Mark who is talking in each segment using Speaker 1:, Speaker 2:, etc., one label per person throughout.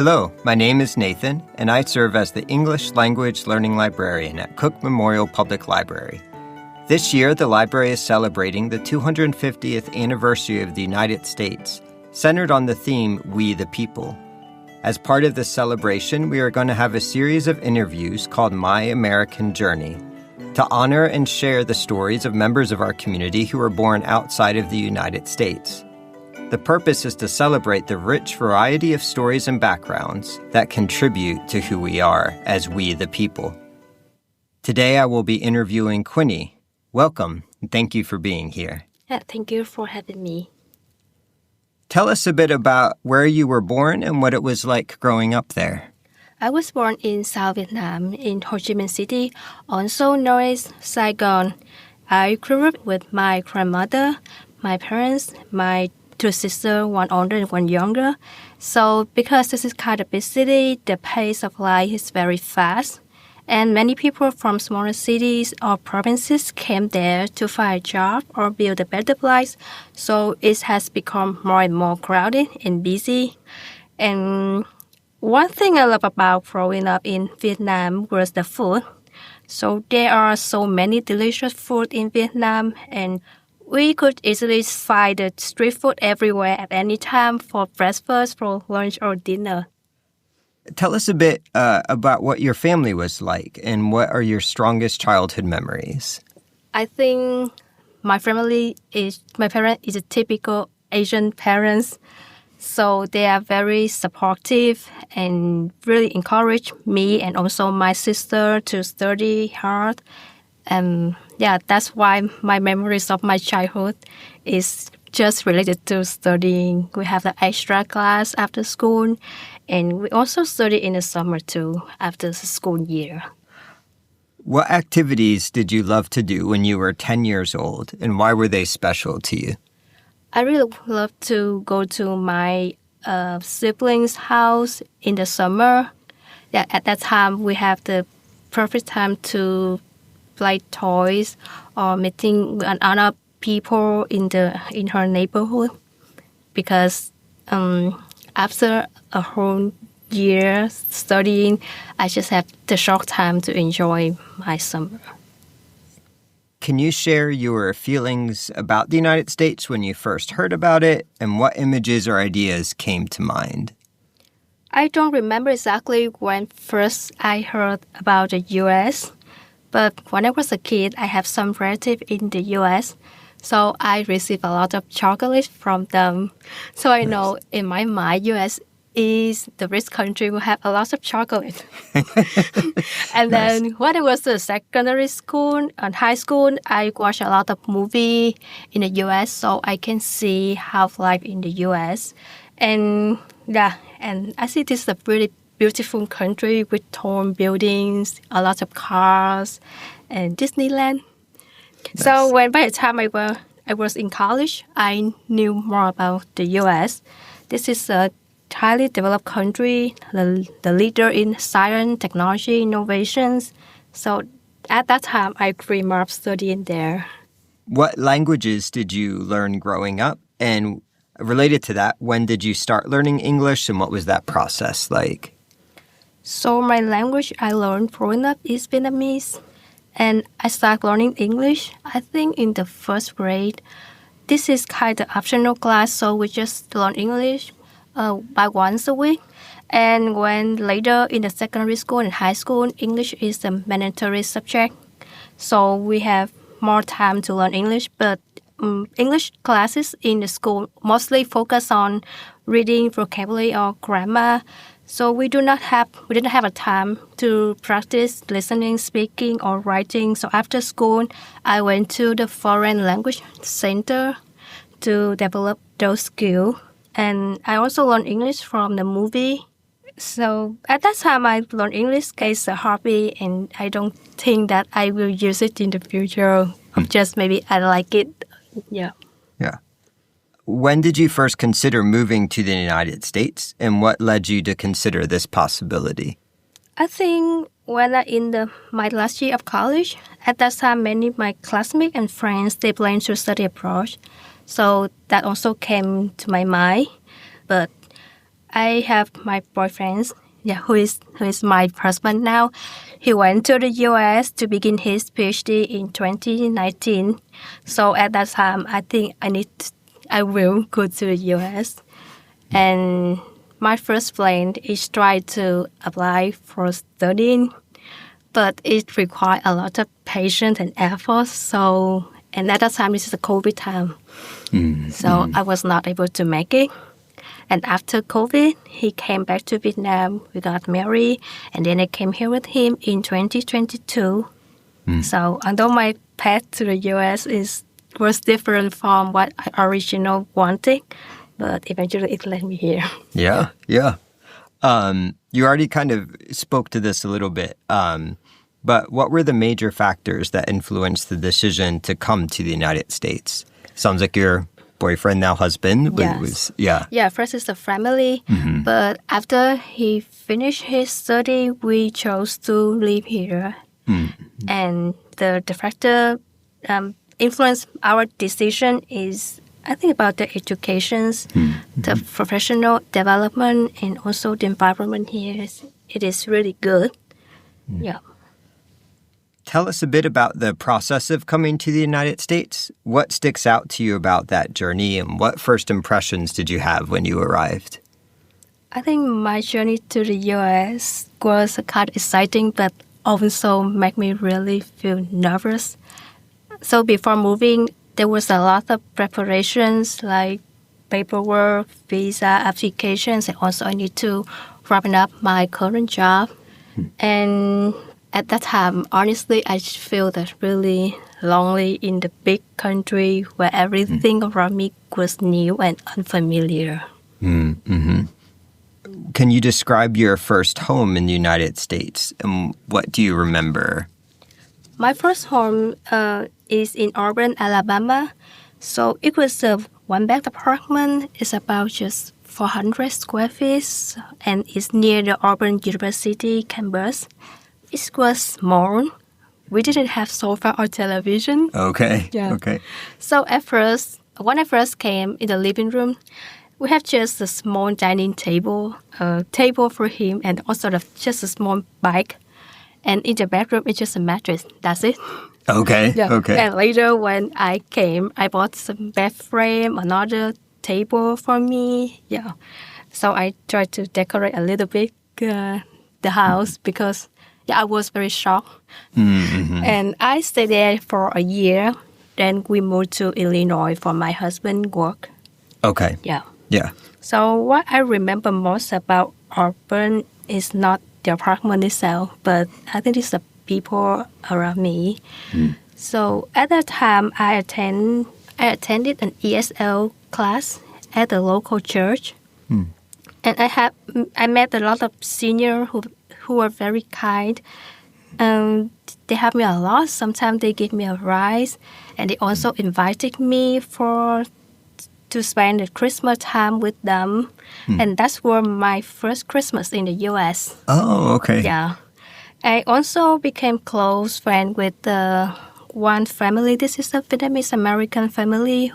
Speaker 1: Hello, my name is Nathan, and I serve as the English Language Learning Librarian at Cook Memorial Public Library. This year, the library is celebrating the 250th anniversary of the United States, centered on the theme, We the People. As part of this celebration, we are going to have a series of interviews called My American Journey to honor and share the stories of members of our community who were born outside of the United States. The purpose is to celebrate the rich variety of stories and backgrounds that contribute to who we are as we the people. Today, I will be interviewing Quinnie. Welcome, and thank you for being here.
Speaker 2: Thank you for having me.
Speaker 1: Tell us a bit about where you were born and what it was like growing up there.
Speaker 2: I was born in South Vietnam, in Ho Chi Minh City, also known as Saigon. I grew up with my grandmother, my parents, my two sisters, one older and one younger. So because this is kind of big city, the pace of life is very fast. And many people from smaller cities or provinces came there to find a job or build a better life. So it has become more and more crowded and busy. And one thing I love about growing up in Vietnam was the food. So there are so many delicious food in Vietnam, and we could easily find the street food everywhere at any time for breakfast, for lunch, or dinner.
Speaker 1: Tell us a bit about what your family was like and what are your strongest childhood memories.
Speaker 2: I think my parents is a typical Asian parents. So they are very supportive and really encourage me and also my sister to study hard. And that's why my memories of my childhood is just related to studying. We have the extra class after school, and we also study in the summer too after the school year.
Speaker 1: What activities did you love to do when you were 10 years old, and why were they special to you?
Speaker 2: I really love to go to my siblings' house in the summer. Yeah, at that time, we have the perfect time to play toys or meeting with other people in her neighborhood. Because after a whole year studying, I just have the short time to enjoy my summer.
Speaker 1: Can you share your feelings about the United States when you first heard about it, and what images or ideas came to mind?
Speaker 2: I don't remember exactly when first I heard about the U.S., but when I was a kid, I have some relatives in the U.S., so I received a lot of chocolate from them. So I know in my mind, U.S. is the rich country who have a lot of chocolate. And then when I was in secondary school and high school, I watched a lot of movies in the U.S. so I can see how life in the U.S. And I see this is a really beautiful country with tall buildings, a lot of cars, and Disneyland. Nice. So by the time I was in college, I knew more about the U.S. This is a highly developed country, the leader in science, technology, innovations. So at that time, I dreamed of studying there.
Speaker 1: What languages did you learn growing up? And related to that, when did you start learning English and what was that process like?
Speaker 2: So my language I learned growing up is Vietnamese. And I started learning English, I think, in the first grade. This is kind of optional class, so we just learn English by once a week. And when later in the secondary school and high school, English is a mandatory subject. So we have more time to learn English, but English classes in the school mostly focus on reading, vocabulary, or grammar. So we didn't have a time to practice listening, speaking, or writing. So after school, I went to the foreign language center to develop those skills. And I also learned English from the movie. So at that time, I learned English as a hobby, and I don't think that I will use it in the future. Just maybe I like it. Yeah.
Speaker 1: When did you first consider moving to the United States, and what led you to consider this possibility?
Speaker 2: I think when my last year of college, at that time, many of my classmates and friends, they planned to study abroad. So that also came to my mind. But I have my boyfriend, who is my husband now. He went to the U.S. to begin his PhD in 2019. So at that time, I think I will go to the U.S. And my first plan is try to apply for studying, but it requires a lot of patience and effort. So, and at that time, this is a COVID time. So I was not able to make it. And after COVID, he came back to Vietnam. We got married, and then I came here with him in 2022. So although my path to the U.S. was different from what I originally wanted, but eventually it led me here.
Speaker 1: Yeah. You already kind of spoke to this a little bit, but what were the major factors that influenced the decision to come to the United States? Sounds like your boyfriend, now husband,
Speaker 2: Yes. First is the family, but after he finished his study, we chose to live here. And the factor influenced our decision is, I think, about the educations, the professional development, and also the environment here. It is really good. Yeah.
Speaker 1: Tell us a bit about the process of coming to the United States. What sticks out to you about that journey, and what first impressions did you have when you arrived?
Speaker 2: I think my journey to the U.S. was kind of exciting, but also made me really feel nervous. So before moving, there was a lot of preparations like paperwork, visa applications, and also I need to wrap up my current job. And at that time, honestly, I feel that really lonely in the big country where everything around me was new and unfamiliar.
Speaker 1: Can you describe your first home in the United States, and what do you remember?
Speaker 2: My first home is in Auburn, Alabama. So it was a one-bed apartment. It's about just 400 square feet, and it's near the Auburn University campus. It was small. We didn't have sofa or television.
Speaker 1: Okay.
Speaker 2: So at first, when I first came in the living room, we have just a small dining table, a table for him, and also just a small bike. And in the bedroom, it's just a mattress. That's it.
Speaker 1: Okay.
Speaker 2: And later when I came, I bought some bed frame, another table for me. So I tried to decorate a little bit the house because I was very shocked. And I stayed there for a year. Then we moved to Illinois for my husband's work.
Speaker 1: Okay.
Speaker 2: Yeah.
Speaker 3: So what I remember most about Auburn is not the apartment itself, but I think it's the people around me. So at that time, I attended an ESL class at the local church, and I met a lot of seniors who were very kind. They helped me a lot. Sometimes they gave me a ride, and they also invited me to spend the Christmas time with them. And that's were my first Christmas in the U.S.
Speaker 1: Oh, okay.
Speaker 3: Yeah. I also became close friend with one family. This is a Vietnamese American family.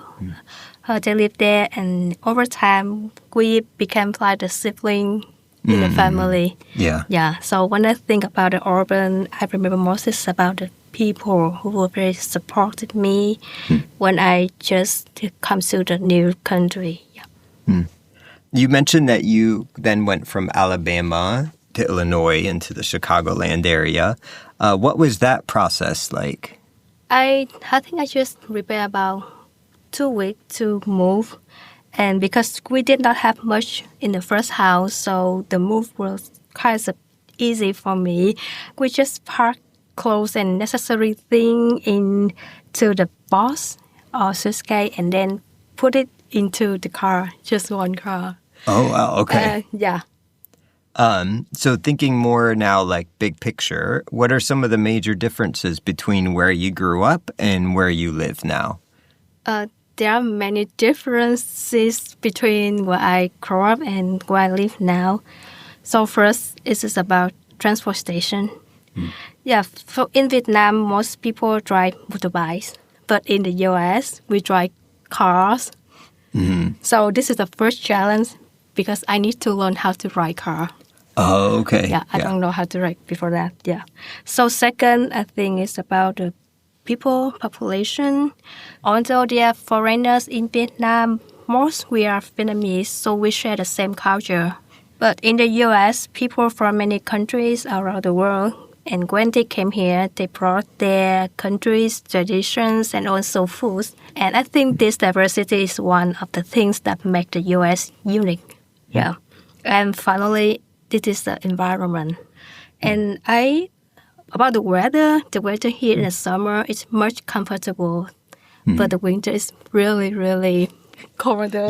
Speaker 3: They live there, and over time, we became like a sibling in the family.
Speaker 1: Yeah.
Speaker 3: So when I think about the Auburn, I remember most is about the people who were very supported me when I just come to the new country.
Speaker 1: You mentioned that you then went from Alabama to Illinois into the Chicagoland area. What was that process like?
Speaker 3: I think I just prepared about 2 weeks to move. And because we did not have much in the first house, so the move was kind of easy for me. We just parked clothes and necessary things into the box or suitcase and then put it into the car, just one car.
Speaker 1: Oh, wow, okay.
Speaker 3: Yeah.
Speaker 1: So thinking more now like big picture, what are some of the major differences between where you grew up and where you live now?
Speaker 3: There are many differences between where I grew up and where I live now. So first, it is about transportation. Yeah, so in Vietnam, most people drive motorbikes. But in the U.S., we drive cars. So this is the first challenge because I need to learn how to ride car.
Speaker 1: Oh, okay.
Speaker 3: Yeah, I don't know how to ride before that. Yeah. So second, I think it's about the people population. Although there are foreigners in Vietnam, most we are Vietnamese, so we share the same culture. But in the U.S., people from many countries around the world, and when they came here, they brought their country's traditions and also foods. And I think this diversity is one of the things that make the U.S. unique. Yeah. And finally, this is the environment. And about the weather here in the summer is much comfortable, but the winter is really, really colder.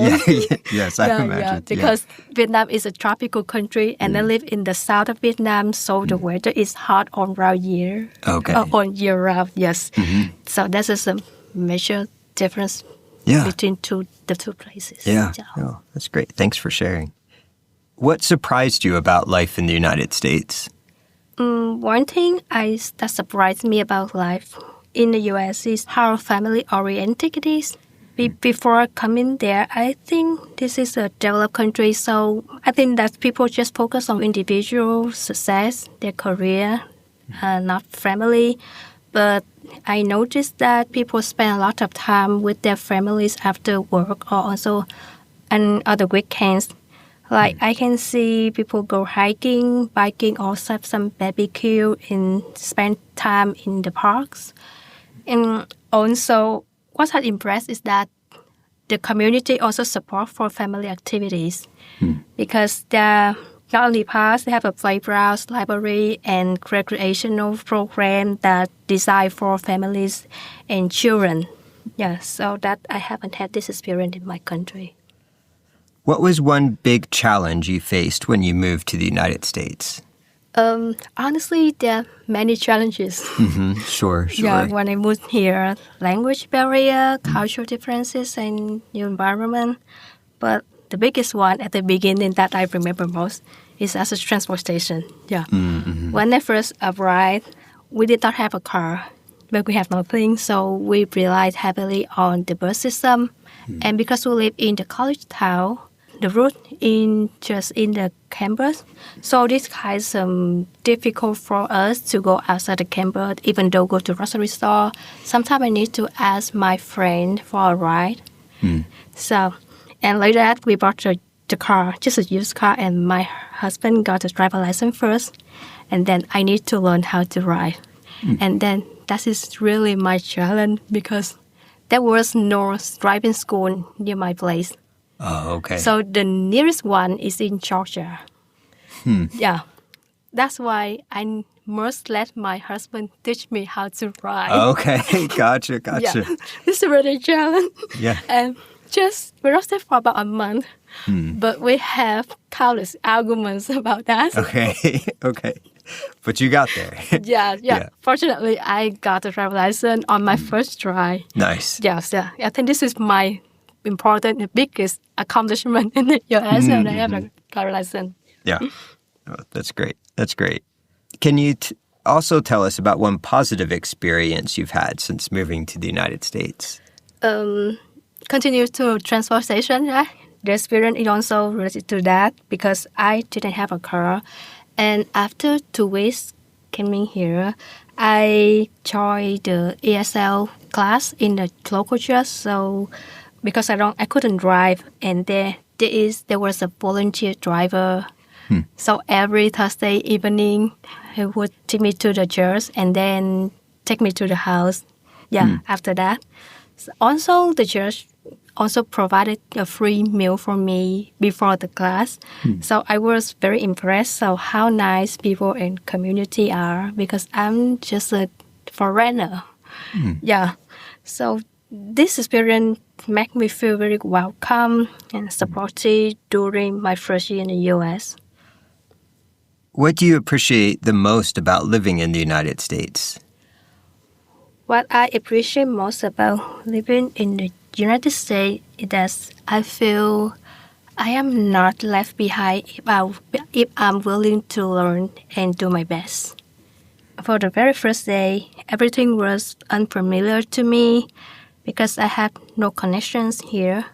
Speaker 1: Yes, I imagine.
Speaker 3: Yeah, because Vietnam is a tropical country, and I live in the south of Vietnam, so the weather is hot all round year.
Speaker 1: Okay.
Speaker 3: On year round, yes. So that is a major difference between the two places.
Speaker 1: Yeah. Oh, that's great. Thanks for sharing. What surprised you about life in the United States?
Speaker 3: One thing that surprised me about life in the U.S. is how family-oriented it is. Before coming there, I think this is a developed country, so I think that people just focus on individual success, their career, not family. But I noticed that people spend a lot of time with their families after work or also on other weekends. Like I can see people go hiking, biking, or have some barbecue and spend time in the parks. And also, what had impressed is that the community also support for family activities because they're not only parks, they have a playground, library, and recreational program that designed for families and children. Yeah, so that I haven't had this experience in my country.
Speaker 1: What was one big challenge you faced when you moved to the United States?
Speaker 3: Honestly, there are many challenges.
Speaker 1: Sure.
Speaker 3: Yeah, when I moved here, language barrier, cultural differences, and new environment. But the biggest one at the beginning that I remember most is as a transportation. Yeah. When I first arrived, we did not have a car, but we have nothing, so we relied heavily on the bus system. And because we live in the college town, the route just in the campus. So this kind of difficult for us to go outside the campus, even though go to grocery store. Sometimes I need to ask my friend for a ride. So, and later that we bought the car, just a used car, and my husband got a driver license first, and then I need to learn how to ride. And then that is really my challenge because there was no driving school near my place.
Speaker 1: Oh, okay.
Speaker 3: So the nearest one is in Georgia. Yeah. That's why I must let my husband teach me how to ride.
Speaker 1: Okay, gotcha.
Speaker 3: Yeah. It's a really challenge.
Speaker 1: Yeah.
Speaker 3: And we lost it for about a month. But we have countless arguments about that.
Speaker 1: Okay. But you got there.
Speaker 3: Yeah. Fortunately, I got a driver license on my first try.
Speaker 1: Nice.
Speaker 3: Yes, yeah. I think this is my important, the biggest accomplishment in the U.S. and I have a driver license.
Speaker 1: Yeah. Oh, that's great. Can you also tell us about one positive experience you've had since moving to the United States?
Speaker 3: Continue to transportation, right? The experience is also related to that because I didn't have a car. And after 2 weeks coming here, I joined the ESL class in the local church. So because I couldn't drive, and there was a volunteer driver. So every Thursday evening, he would take me to the church and then take me to the house. After that. So also, the church also provided a free meal for me before the class. So I was very impressed of how nice people and community are because I'm just a foreigner. Yeah. So this experience made me feel very welcome and supported during my first year in the U.S.
Speaker 1: What do you appreciate the most about living in the United States?
Speaker 3: What I appreciate most about living in the United States is that I feel I am not left behind if I'm willing to learn and do my best. For the very first day, everything was unfamiliar to me because I had no connections here.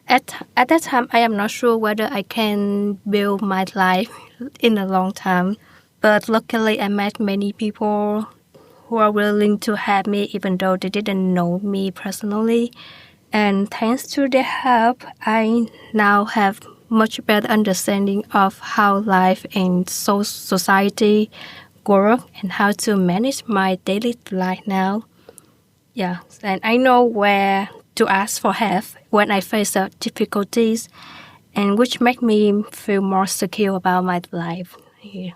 Speaker 2: At that time, I am not sure whether I can build my life in a long time. But luckily, I met many people who are willing to help me even though they didn't know me personally. And thanks to their help, I now have much better understanding of how life and society work and how to manage my daily life now. Yeah, and I know where to ask for help when I face difficulties, and which make me feel more secure about my life here.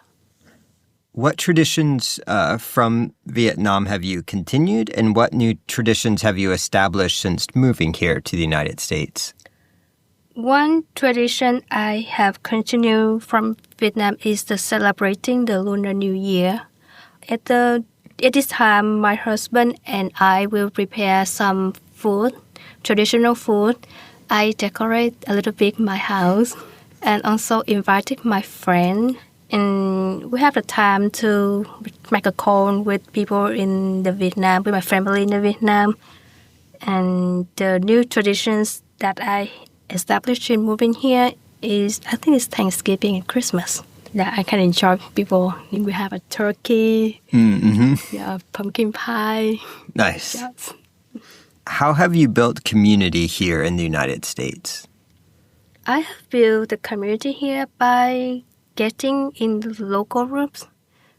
Speaker 1: What traditions from Vietnam have you continued, and what new traditions have you established since moving here to the United States?
Speaker 2: One tradition I have continued from Vietnam is the celebrating the Lunar New Year. At this time, my husband and I will prepare some food, traditional food. I decorate a little bit my house and also invited my friend. And we have the time to make a call with people in the Vietnam, with my family in the Vietnam. And the new traditions that I established in moving here is, I think it's Thanksgiving and Christmas. That I can enjoy people. We have a turkey, pumpkin pie.
Speaker 1: Nice.
Speaker 2: Yes.
Speaker 1: How have you built community here in the United States?
Speaker 2: I have built the community here by getting in the local groups,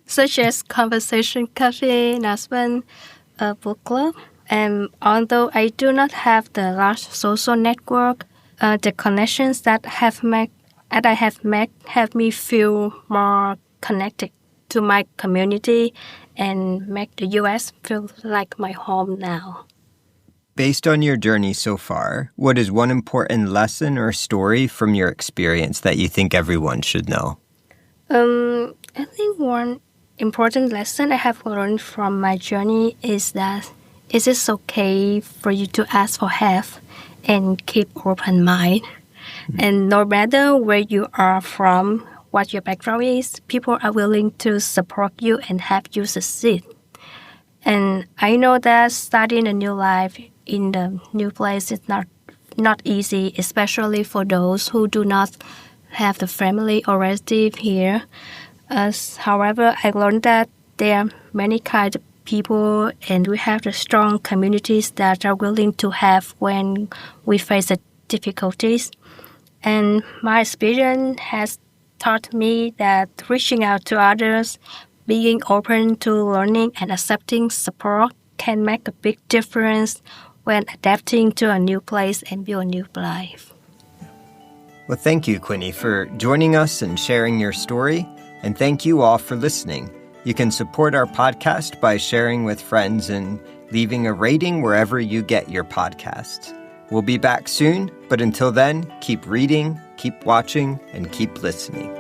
Speaker 2: such as Conversation Cafe and Aspen Book Club. And although I do not have the large social network, the connections that I have met have me feel more connected to my community and make the U.S. feel like my home now.
Speaker 1: Based on your journey so far, what is one important lesson or story from your experience that you think everyone should know?
Speaker 2: I think one important lesson I have learned from my journey is that it is okay for you to ask for help and keep open mind. And no matter where you are from, what your background is, people are willing to support you and help you succeed. And I know that starting a new life in the new place is not easy, especially for those who do not have the family or relative here. However, I learned that there are many kinds of people and we have the strong communities that are willing to help when we face the difficulties. And my experience has taught me that reaching out to others, being open to learning and accepting support can make a big difference when adapting to a new place and build a new life.
Speaker 1: Well, thank you, Quinnie, for joining us and sharing your story. And thank you all for listening. You can support our podcast by sharing with friends and leaving a rating wherever you get your podcasts. We'll be back soon, but until then, keep reading, keep watching, and keep listening.